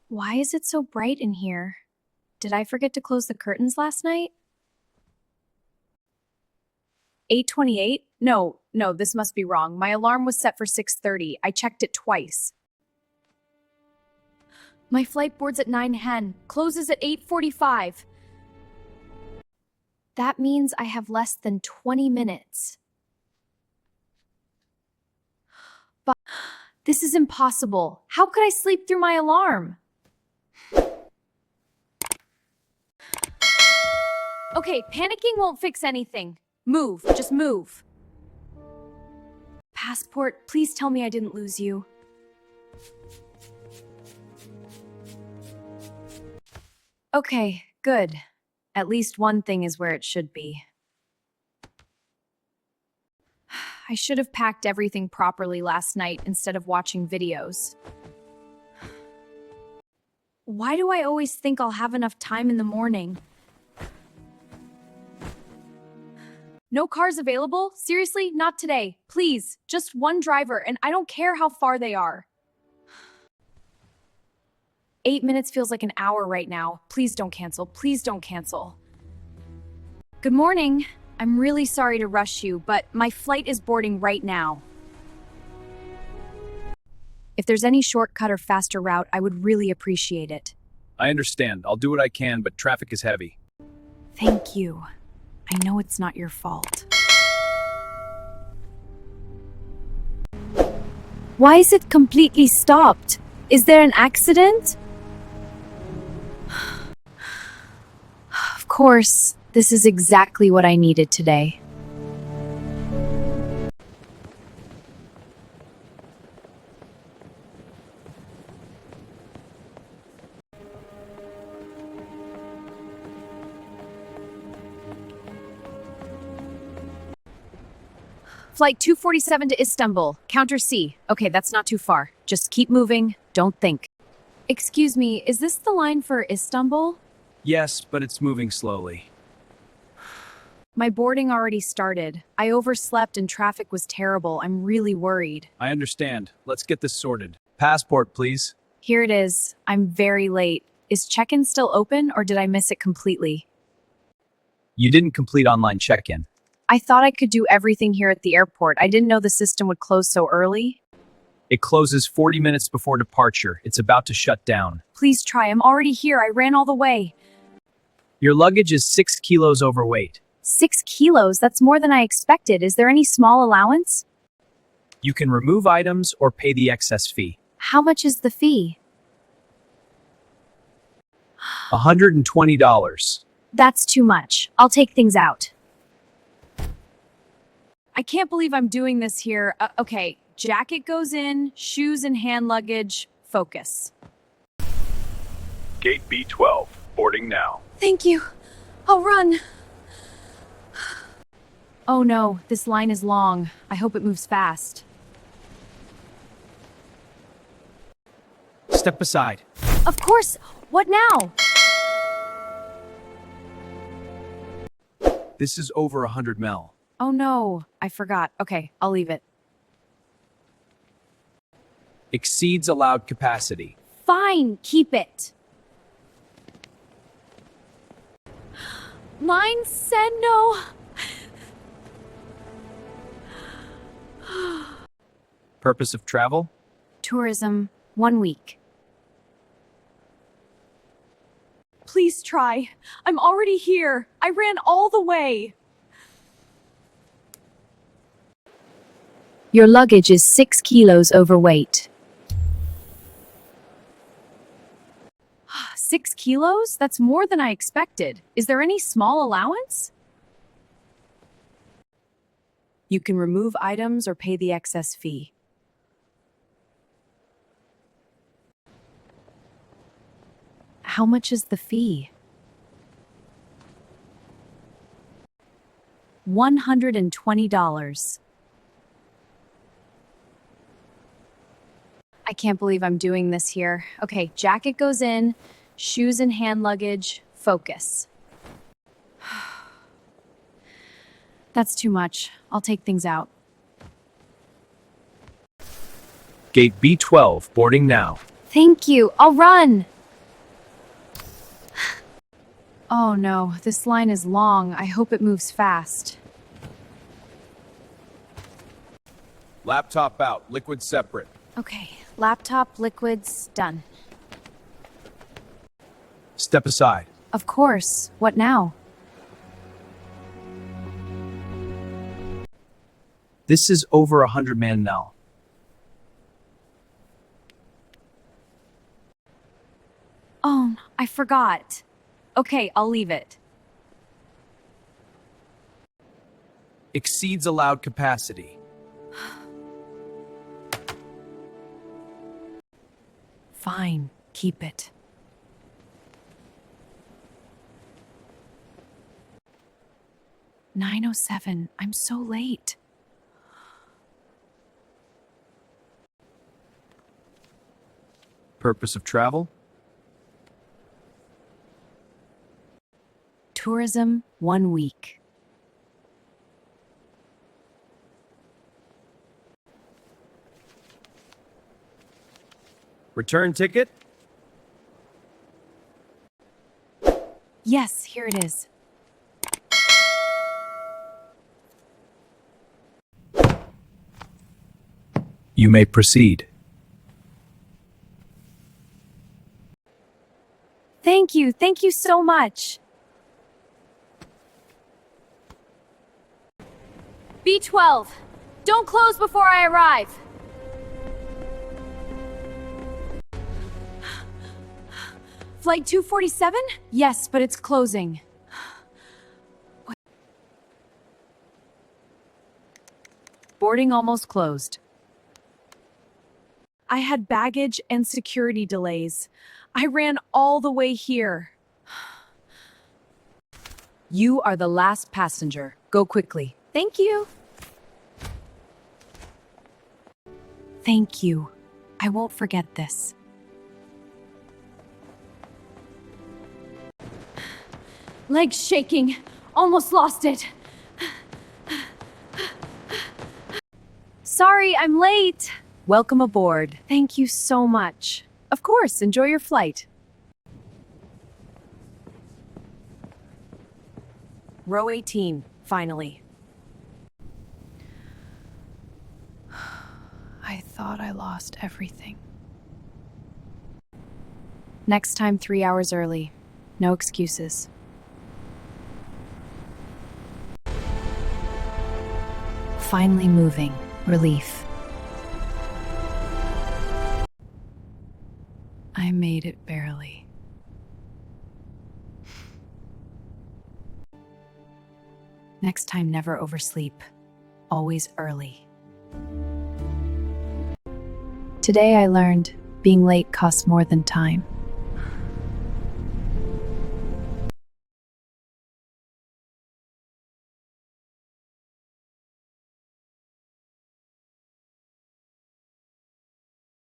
Why is it so bright in here? Did I forget to close the curtains last night? 8:28? No, this must be wrong. My alarm was set for 6:30. I checked it twice. My flight board's at 9:10, closes at 8:45. That means I have less than 20 minutes. But this is impossible. How could I sleep through my alarm? Okay, panicking won't fix anything. Move, just move. Passport, please tell me I didn't lose you. Okay, good. At least one thing is where it should be. I should have packed everything properly last night instead of watching videos. Why do I always think I'll have enough time in the morning? No cars available? Seriously? Not today. Please, just one driver, and I don't care how far they are. 8 minutes feels like an hour right now. Please don't cancel. Please don't cancel. Good morning. I'm really sorry to rush you, but my flight is boarding right now. If there's any shortcut or faster route, I would really appreciate it. I understand. I'll do what I can, but traffic is heavy. Thank you. I know it's not your fault. Why is it completely stopped? Is there an accident? Of course, this is exactly what I needed today. Flight 247 to Istanbul, counter C. Okay, that's not too far. Just keep moving, don't think. Excuse me, is this the line for Istanbul? Yes, but it's moving slowly. My boarding already started. I overslept and traffic was terrible. I'm really worried. I understand. Let's get this sorted. Passport, please. Here it is. I'm very late. Is check-in still open or did I miss it completely? You didn't complete online check-in. I thought I could do everything here at the airport. I didn't know the system would close so early. It closes 40 minutes before departure. It's about to shut down. Please try. I'm already here. I ran all the way. Your luggage is 6 kilos overweight. 6 kilos? That's more than I expected. Is there any small allowance? You can remove items or pay the excess fee. How much is the fee? $120. That's too much. I'll take things out. I can't believe I'm doing this here. Okay, jacket goes in, shoes and hand luggage, focus. Gate B12, boarding now. Thank you. I'll run. Oh no, this line is long. I hope it moves fast. Step aside. Of course. What now? This is over 100 mil. Oh no, I forgot. Okay, I'll leave it. Exceeds allowed capacity. Fine, keep it. Mine said no. Purpose of travel? Tourism, 1 week. Please try. I'm already here. I ran all the way. Your luggage is 6 kilos overweight. 6 kilos? That's more than I expected. Is there any small allowance? You can remove items or pay the excess fee. How much is the fee? $120. I can't believe I'm doing this here. Okay, jacket goes in, shoes and hand luggage, focus. That's too much. I'll take things out. Gate B12, boarding now. Thank you. I'll run. Oh no, this line is long. I hope it moves fast. Laptop out, liquid separate. Okay, laptop, liquids, done. Step aside. Of course. What now? This is over 100 man now. Oh, I forgot. Okay, I'll leave it. Exceeds allowed capacity. Fine, keep it. "9:07. I'm so late. Purpose of travel? Tourism, 1 week. Return ticket? Yes, here it is. You may proceed. Thank you so much. B12, don't close before I arrive. Flight 247? Yes, but it's closing. Boarding almost closed. I had baggage and security delays. I ran all the way here. You are the last passenger. Go quickly. Thank you. Thank you. I won't forget this. Legs shaking. Almost lost it. Sorry, I'm late. Welcome aboard. Thank you so much. Of course, enjoy your flight. Row 18, finally. I thought I lost everything. Next time, 3 hours early. No excuses. Finally moving. Relief. I made it barely. Next time, never oversleep. Always early. Today I learned being late costs more than time.